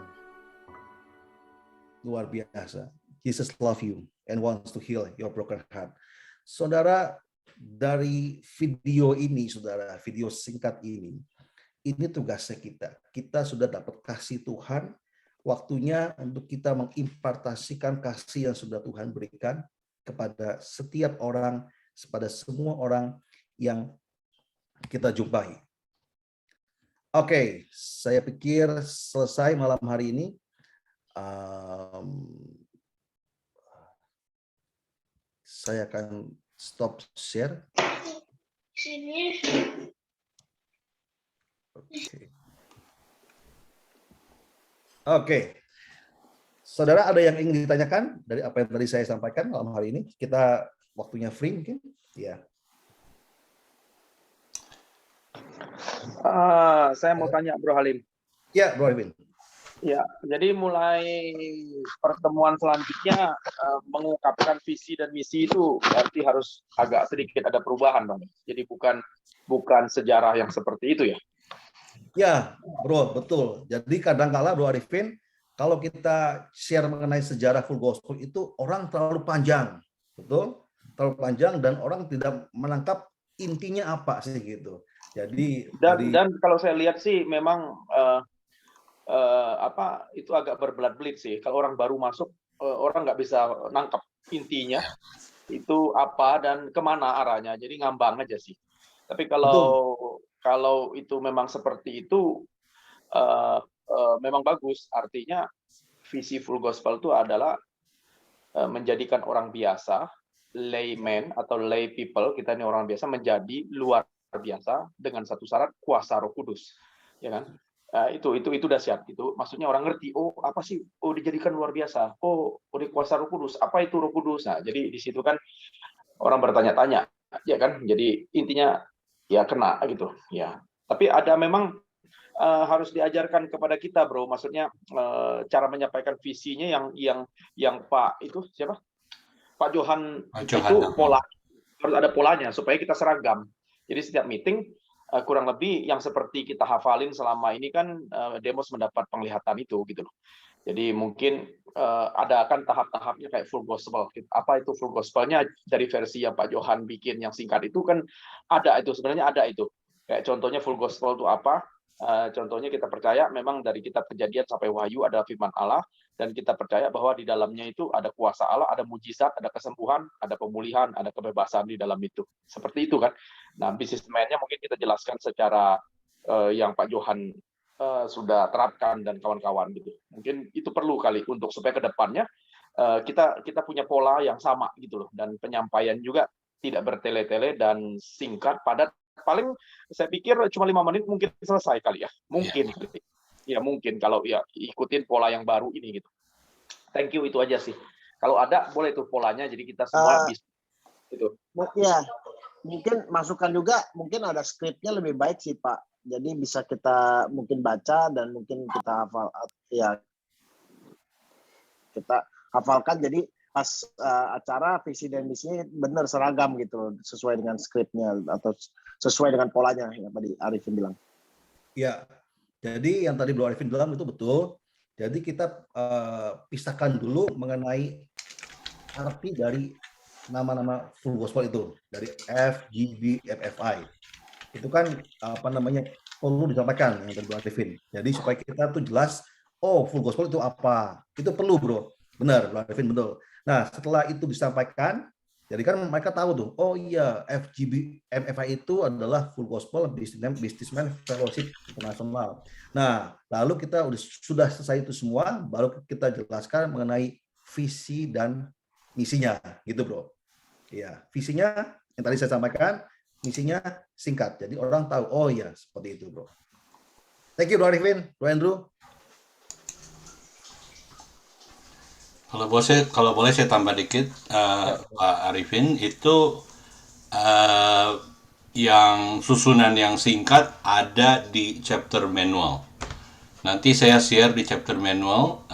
luar biasa. Jesus love you and wants to heal your broken heart. Saudara, dari video ini, saudara, video singkat ini tugasnya kita. Kita sudah dapat kasih Tuhan, waktunya untuk kita mengimpartasikan kasih yang sudah Tuhan berikan kepada setiap orang, kepada semua orang yang kita jumpai. Oke, saya pikir selesai malam hari ini. Saya akan stop share. Oke. Saudara, ada yang ingin ditanyakan dari apa yang tadi saya sampaikan malam hari ini? Kita waktunya free mungkin? Ya. Saya mau tanya Bro Halim. Ya, Bro Halim. Ya, jadi mulai pertemuan selanjutnya mengungkapkan visi dan misi itu berarti harus agak sedikit ada perubahan, Bang. Jadi bukan sejarah yang seperti itu ya. Ya, Bro, betul. Jadi kadang-kala Bro Arifin, kalau kita share mengenai sejarah full gospel itu orang terlalu panjang, betul? Terlalu panjang dan orang tidak menangkap intinya apa sih gitu. Jadi Dan kalau saya lihat sih memang itu agak berbelat-belit sih. Kalau orang baru masuk, orang nggak bisa nangkap intinya itu apa dan kemana arahnya. Jadi ngambang aja sih. Tapi kalau itu memang seperti itu, memang bagus. Artinya visi full gospel itu adalah menjadikan orang biasa, layman atau lay people, kita ini orang biasa menjadi luar biasa dengan satu syarat, kuasa Roh Kudus, ya kan? Itu dahsyat. Itu maksudnya orang ngerti, oh apa sih? Oh dijadikan luar biasa. Oh di kuasa Roh Kudus. Apa itu Roh Kudus? Nah, jadi di situ kan orang bertanya-tanya, ya kan? Jadi intinya ya kena gitu, ya. Tapi ada memang harus diajarkan kepada kita, bro. Maksudnya cara menyampaikan visinya yang Pak itu siapa? Pak Johan itu pola, harus ada polanya supaya kita seragam. Jadi setiap meeting kurang lebih yang seperti kita hafalin selama ini kan Demos mendapat penglihatan itu gitu loh. Jadi mungkin ada kan tahap-tahapnya kayak full gospel. Apa itu full gospelnya dari versi yang Pak Johan bikin yang singkat itu kan ada itu, sebenarnya ada itu. Kayak contohnya full gospel itu apa? Contohnya kita percaya memang dari kitab Kejadian sampai Wahyu ada firman Allah, dan kita percaya bahwa di dalamnya itu ada kuasa Allah, ada mujizat, ada kesembuhan, ada pemulihan, ada kebebasan di dalam itu. Seperti itu kan. Nah, bisnismennya mungkin kita jelaskan secara yang Pak Johan sudah terapkan dan kawan-kawan gitu. Mungkin itu perlu kali untuk supaya ke depannya kita punya pola yang sama gitu loh, dan penyampaian juga tidak bertele-tele dan singkat, padat. Paling saya pikir cuma 5 menit mungkin selesai kali ya. Mungkin. Ya mungkin kalau ya ikutin pola yang baru ini gitu. Thank you, itu aja sih. Kalau ada boleh tuh polanya, jadi kita semua bisa itu. Ya, mungkin masukan juga, mungkin ada skripnya lebih baik sih Pak. Jadi bisa kita mungkin baca dan mungkin kita hafal, ya kita hafalkan. Jadi pas acara visi dan misinya benar seragam gitu, sesuai dengan skripnya atau sesuai dengan polanya yang tadi Arifin bilang. Ya, jadi yang tadi Bro Arifin bilang itu betul. Jadi kita pisahkan dulu mengenai arti dari nama-nama full gospel itu, dari F, GB, FFI. Itu kan perlu disampaikan yang tadi Bro Arifin. Jadi supaya kita tuh jelas, oh full gospel itu apa? Itu perlu Bro. Benar, Bro Arifin betul. Nah, setelah itu disampaikan, jadi kan mereka tahu tuh, oh iya, FGB, MFI itu adalah Full Gospel Businessman Fellowship Internasional. Nah, lalu kita sudah selesai itu semua, baru kita jelaskan mengenai visi dan misinya, gitu bro. Ya, visinya yang tadi saya sampaikan, misinya singkat, jadi orang tahu, oh iya, seperti itu bro. Thank you, Bro Arifin, Bro Andrew. Kalau boleh saya tambah dikit, Pak Arifin, itu yang susunan yang singkat ada di chapter manual. Nanti saya share di chapter manual,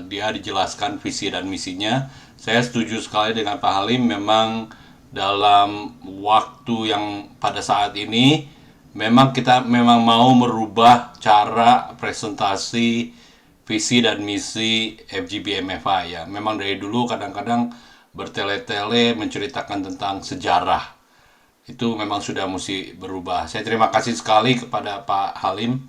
dia dijelaskan visi dan misinya. Saya setuju sekali dengan Pak Halim, memang dalam waktu yang pada saat ini, memang kita memang mau merubah cara presentasi visi dan misi FGB MFI ya. Memang dari dulu kadang-kadang bertele-tele menceritakan tentang sejarah. Itu memang sudah mesti berubah. Saya terima kasih sekali kepada Pak Halim.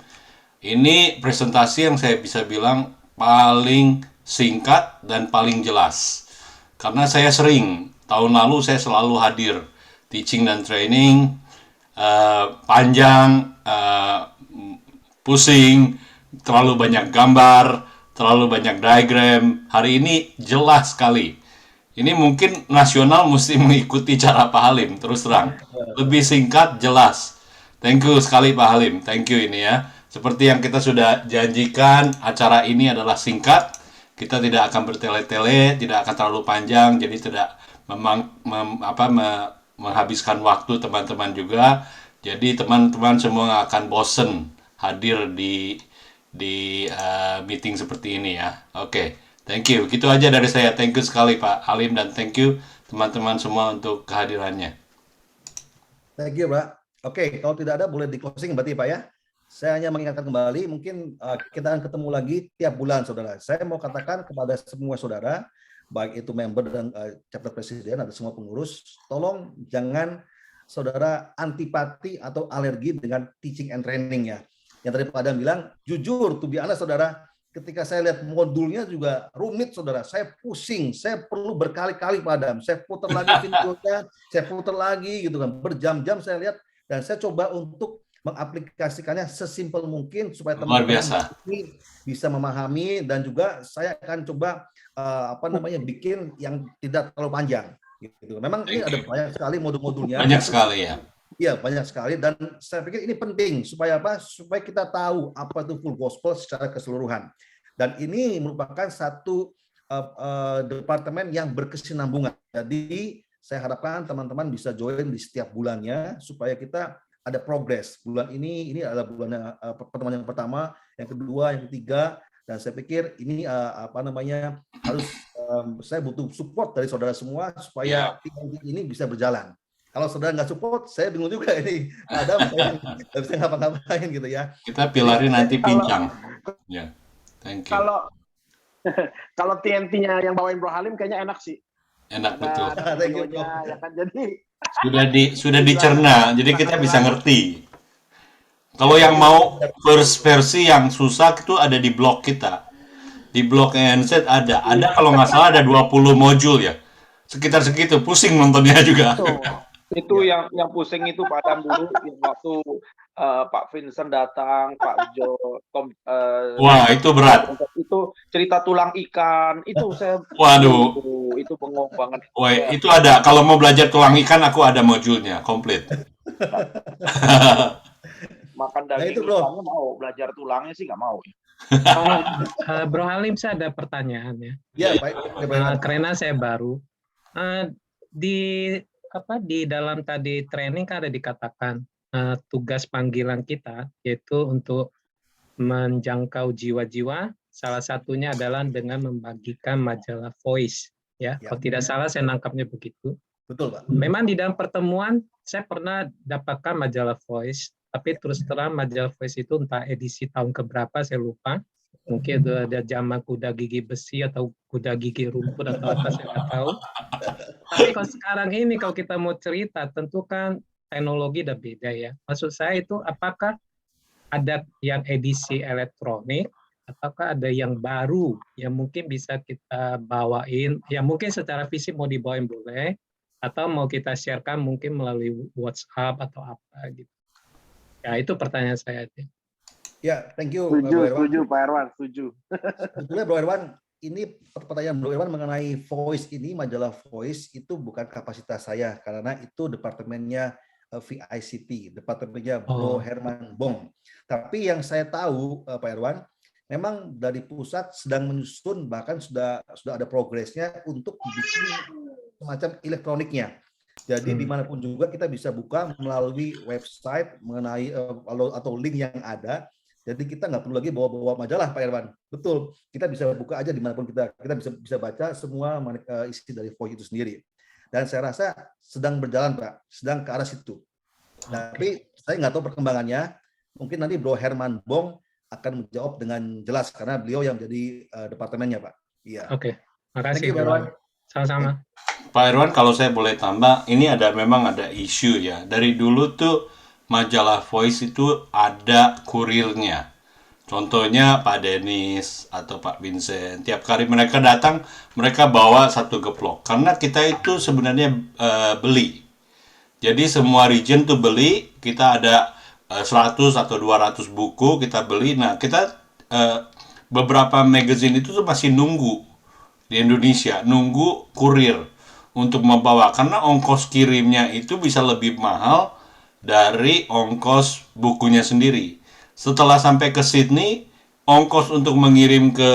Ini presentasi yang saya bisa bilang paling singkat dan paling jelas. Karena saya sering, tahun lalu saya selalu hadir teaching dan training, panjang, pusing, terlalu banyak gambar, terlalu banyak diagram. Hari ini jelas sekali. Ini mungkin nasional mesti mengikuti cara Pak Halim, terus terang. Lebih singkat, jelas. Thank you sekali Pak Halim, thank you ini ya. Seperti yang kita sudah janjikan, acara ini adalah singkat. Kita tidak akan bertele-tele, tidak akan terlalu panjang, jadi tidak menghabiskan waktu teman-teman juga. Jadi teman-teman semua akan bosen hadir di meeting seperti ini ya. Oke, thank you. Gitu aja dari saya. Thank you sekali Pak Halim, dan thank you teman-teman semua untuk kehadirannya. Thank you, Pak. Oke, kalau tidak ada boleh di closing berarti Pak ya. Saya hanya mengingatkan kembali, mungkin kita akan ketemu lagi tiap bulan, saudara. Saya mau katakan kepada semua saudara, baik itu member dan chapter presiden atau semua pengurus, tolong jangan saudara antipati atau alergi dengan teaching and training ya. Yang tadi Pak Adam bilang, jujur, to be honest, saudara, ketika saya lihat modulnya juga rumit, saudara. Saya pusing, saya perlu berkali-kali Pak Adam. Saya putar lagi videonya, saya putar lagi gitu kan. Berjam-jam saya lihat, dan saya coba untuk mengaplikasikannya sesimpel mungkin supaya teman-teman ini bisa memahami, dan juga saya akan coba bikin yang tidak terlalu panjang gitu. Memang ini ada banyak sekali modul-modulnya. Banyak sekali ya. Iya, banyak sekali, dan saya pikir ini penting supaya apa? Supaya kita tahu apa itu full gospel secara keseluruhan. Dan ini merupakan satu departemen yang berkesinambungan. Jadi saya harapkan teman-teman bisa join di setiap bulannya supaya kita ada progres. Bulan ini adalah bulannya pertemuan yang pertama, yang kedua, yang ketiga, dan saya pikir ini harus saya butuh support dari saudara semua supaya tim ini bisa berjalan. Kalau saudara nggak support, saya bingung juga ini. Ada nggak bisa ngapa-ngapain gitu ya. Kita pilarin nanti pincang. Ya, thank you. Kalau TNT-nya yang bawain Bro Halim kayaknya enak sih. Enak betul. Thank you, Bro. Ya kan, jadi Sudah dicerna, jadi kita bisa ngerti. Kalau yang mau first versi yang susah itu ada di blog kita. Di blog ENZ ada kalau nggak salah ada 20 modul ya. Sekitar segitu, pusing nontonnya juga. Itu yang pusing itu Pak Adam dulu yang waktu Pak Vincent datang, Pak Jo, Wah, itu berat. itu cerita tulang ikan, itu saya Waduh. Itu bengong banget. Wah, itu ada. Kalau mau belajar tulang ikan, aku ada modulnya komplit. Makan daging itu, Bro. ikannya mau, belajar tulangnya sih nggak mau. Bro Halim, saya ada pertanyaan ya. Ya, baik. Karena saya baru di dalam tadi training kan ada dikatakan tugas panggilan kita yaitu untuk menjangkau jiwa-jiwa. Salah satunya adalah dengan membagikan majalah Voice. Ya, kalau tidak salah saya nangkapnya begitu. Betul, Pak. Memang di dalam pertemuan saya pernah dapatkan majalah Voice, tapi terus terang majalah Voice itu entah edisi tahun keberapa saya lupa. Mungkin itu ada zaman kuda gigi besi atau kuda gigi rumput atau apa saya nggak tahu. Tapi kalau sekarang ini kalau kita mau cerita, tentu kan teknologi udah beda ya. Maksud saya itu apakah ada yang edisi elektronik ataukah ada yang baru yang mungkin bisa kita bawain, yang mungkin secara fisik mau dibawain boleh, atau mau kita sharekan mungkin melalui WhatsApp atau apa gitu. Ya itu pertanyaan saya. Ya, thank you. Setuju Pak Erwan, setuju. Sebetulnya Bro Erwan, ini pertanyaan Bro Erwan mengenai Voice ini, majalah Voice itu bukan kapasitas saya karena itu departemennya VICT, departemennya Bro Herman Bong. Tapi yang saya tahu Pak Erwan, memang dari pusat sedang menyusun, bahkan sudah ada progresnya untuk dibikin semacam elektroniknya. Jadi dimanapun juga kita bisa buka melalui website mengenai atau link yang ada. Jadi kita nggak perlu lagi bawa majalah Pak Erwan. Betul, kita bisa buka aja dimanapun kita bisa baca semua isi dari Voice itu sendiri. Dan saya rasa sedang berjalan Pak, sedang ke arah situ. Tapi saya nggak tahu perkembangannya. Mungkin nanti Bro Herman Bong akan menjawab dengan jelas karena beliau yang jadi departemennya Pak. Iya. Oke, makasih Pak Erwan. Sama-sama. Pak Erwan, kalau saya boleh tambah, ini memang ada isu ya. Dari dulu tuh majalah Voice itu ada kurirnya. Contohnya Pak Denis atau Pak Vincent. Tiap kali mereka datang, mereka bawa satu geplok. Karena kita itu sebenarnya beli. Jadi semua region tuh beli, kita ada 100 atau 200 buku kita beli. Nah, kita beberapa magazine itu tuh masih nunggu di Indonesia, nunggu kurir untuk membawa. Karena ongkos kirimnya itu bisa lebih mahal dari ongkos bukunya sendiri. Setelah sampai ke Sydney, ongkos untuk mengirim ke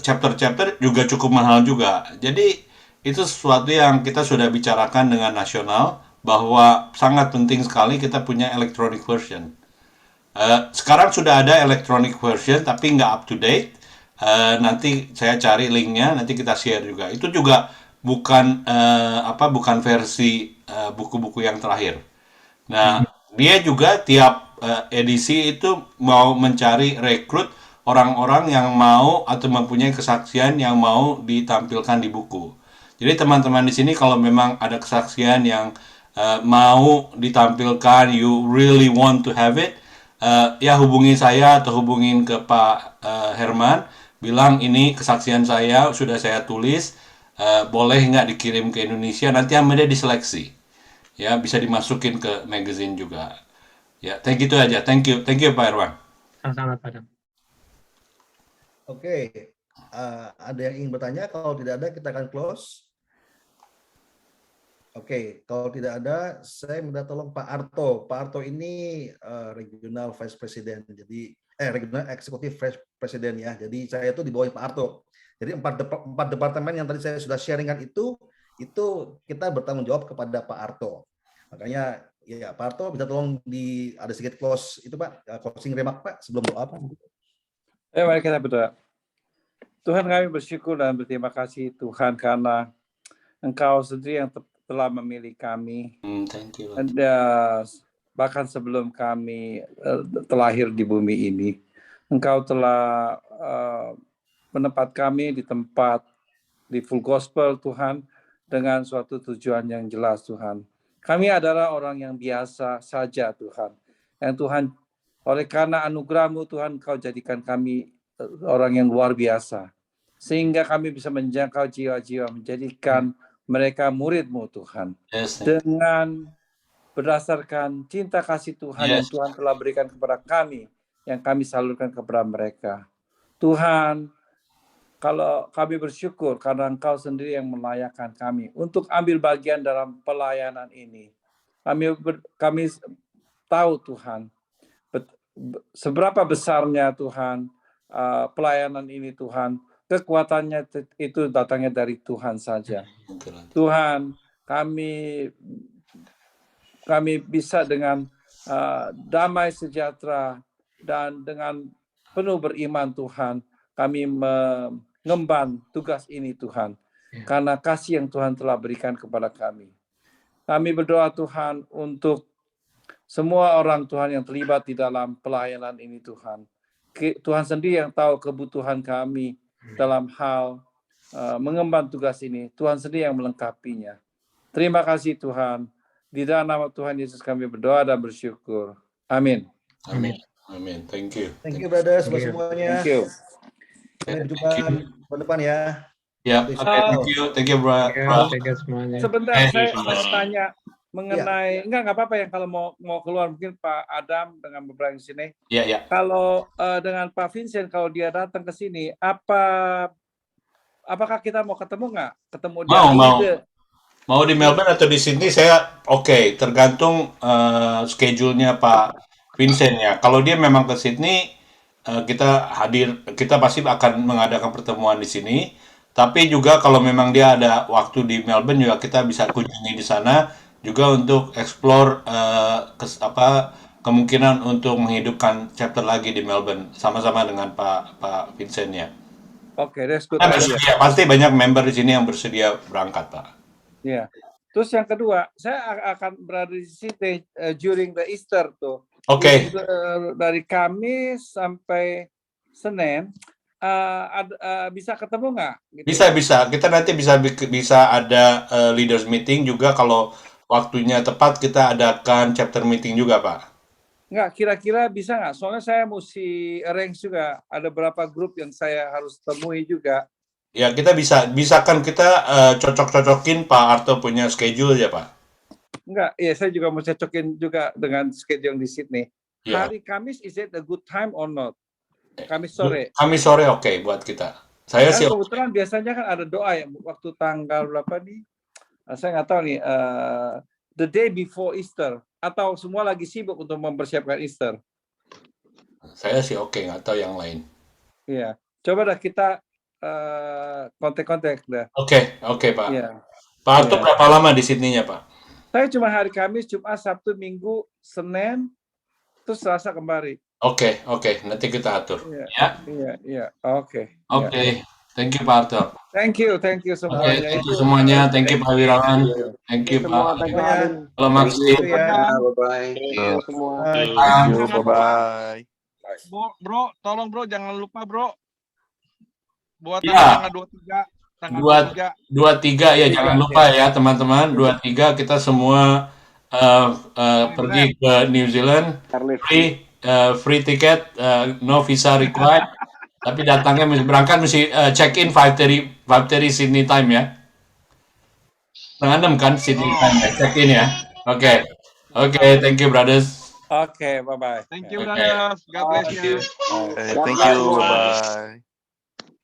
chapter-chapter juga cukup mahal juga. Jadi itu sesuatu yang kita sudah bicarakan dengan nasional bahwa sangat penting sekali kita punya electronic version. Sekarang sudah ada electronic version tapi nggak up to date. Nanti saya cari linknya, nanti kita share juga. Itu juga bukan versi buku-buku yang terakhir. Nah, dia juga tiap edisi itu mau mencari rekrut orang-orang yang mau atau mempunyai kesaksian yang mau ditampilkan di buku. Jadi teman-teman di sini kalau memang ada kesaksian yang mau ditampilkan, you really want to have it, ya hubungi saya atau hubungin ke Pak Herman, bilang ini kesaksian saya sudah saya tulis, boleh nggak dikirim ke Indonesia, nanti Amelia diseleksi, ya bisa dimasukin ke magazine juga. Ya, gitu aja, thank you Pak Herman. Sama-sama Pak Adam. Oke, ada yang ingin bertanya? Kalau tidak ada, kita akan close. Oke, kalau tidak ada, saya minta tolong Pak Arto. Pak Arto ini Regional Vice President, jadi Regional Executive Vice President ya. Jadi saya itu di bawah Pak Arto. Jadi empat departemen yang tadi saya sudah sharingkan itu kita bertanggung jawab kepada Pak Arto. Makanya ya Pak Arto bisa tolong ada sedikit close itu Pak, closing remark Pak sebelum doa Pak. Mari kita berdoa. Tuhan, kami bersyukur dan berterima kasih Tuhan karena Engkau sendiri yang telah memilih kami. Thank you. Dan bahkan sebelum kami terlahir di bumi ini, Engkau telah menempat kami di tempat di full gospel Tuhan dengan suatu tujuan yang jelas Tuhan. Kami adalah orang yang biasa saja Tuhan. Yang Tuhan, oleh karena anugerah-Mu Tuhan, Kau jadikan kami orang yang luar biasa. Sehingga kami bisa menjangkau jiwa-jiwa, menjadikan mereka murid-Mu Tuhan. Yes, Dengan berdasarkan cinta kasih Tuhan yang Tuhan telah berikan kepada kami, yang kami salurkan kepada mereka. Tuhan, kalau kami bersyukur karena Engkau sendiri yang melayakkan kami untuk ambil bagian dalam pelayanan ini. Kami tahu Tuhan, seberapa besarnya Tuhan pelayanan ini Tuhan, kekuatannya itu datangnya dari Tuhan saja. Tuhan, kami bisa dengan damai sejahtera dan dengan penuh beriman Tuhan, kami mengemban tugas ini Tuhan, karena kasih yang Tuhan telah berikan kepada kami. Kami berdoa Tuhan untuk semua orang Tuhan yang terlibat di dalam pelayanan ini Tuhan. Tuhan sendiri yang tahu kebutuhan kami dalam hal mengemban tugas ini. Tuhan sendiri yang melengkapinya. Terima kasih Tuhan. Di dalam nama Tuhan Yesus kami berdoa dan bersyukur. Amin. Amin. Amin. Thank you. Thank you brothers buat semuanya. Thank you. Sampai jumpa tahun depan ya. Ya, thank you bro. Semuanya. Sebentar, saya mau tanya mengenai enggak apa-apa yang kalau mau keluar mungkin Pak Adam dengan beberapa di sini. Iya. Kalau dengan Pak Vincent kalau dia datang ke sini, apakah kita mau ketemu nggak? Ketemu dia? Mau di Melbourne atau di Sydney saya oke, tergantung schedule-nya Pak Vincent ya. Kalau dia memang ke Sydney, kita pasti akan mengadakan pertemuan di sini. Tapi juga kalau memang dia ada waktu di Melbourne juga kita bisa kunjungi di sana juga untuk explore kemungkinan untuk menghidupkan chapter lagi di Melbourne sama-sama dengan Pak Vincent ya. Oke, that's good. Pasti banyak member di sini yang bersedia berangkat Pak. Iya. Terus yang kedua, saya akan berada di sini during the Easter tuh. Oke. Dari Kamis sampai Senin, bisa ketemu nggak? Gitu. Bisa. Kita nanti bisa ada leaders meeting juga kalau waktunya tepat kita adakan chapter meeting juga Pak. Nggak, kira-kira bisa nggak? Soalnya saya mesti arrange juga. Ada beberapa grup yang saya harus temui juga. Ya kita bisakan kita cocok-cocokin Pak Arto punya schedule ya Pak. Enggak, ya saya juga mau cocokin juga dengan schedule yang di Sydney. Ya. Hari Kamis is it a good time or not? Kamis sore. Kamis sore oke buat kita. Saya sih. Kebetulan biasanya kan ada doa ya waktu tanggal berapa nih? Saya nggak tahu nih. The day before Easter atau semua lagi sibuk untuk mempersiapkan Easter. Saya sih oke, nggak tahu yang lain. Iya, coba dah kita kontak-kontak dah. Oke Pak. Iya. Pak Arto berapa lama di Sydney-nya Pak? Saya cuma hari Kamis, Jumat, Sabtu, Minggu, Senin, terus Selasa kembali. Oke, nanti kita atur. Iya. Oke. Oke. Thank you Pak Arto. Thank you Oke, semuanya. thank you semuanya. Thank you Pak Wirawan. Thank you semua, Pak. thank you Adin. Halo Maxi. Bye-bye. Thank you semua. Thank you, bye-bye. Bro, tolong bro, jangan lupa bro. Buat Ya. tanggal 23, tanggal 23 ya, jangan lupa ya teman-teman. 23 kita semua pergi ke New Zealand. Free ticket, no visa required. Tapi datangnya berangkat check in 5:30 Sydney time ya. Setengah 6 kan Sydney time ya, check in ya. Oke, thank you brothers. Oke, bye-bye. Thank you brothers. God bless you. Thank you, bye-bye.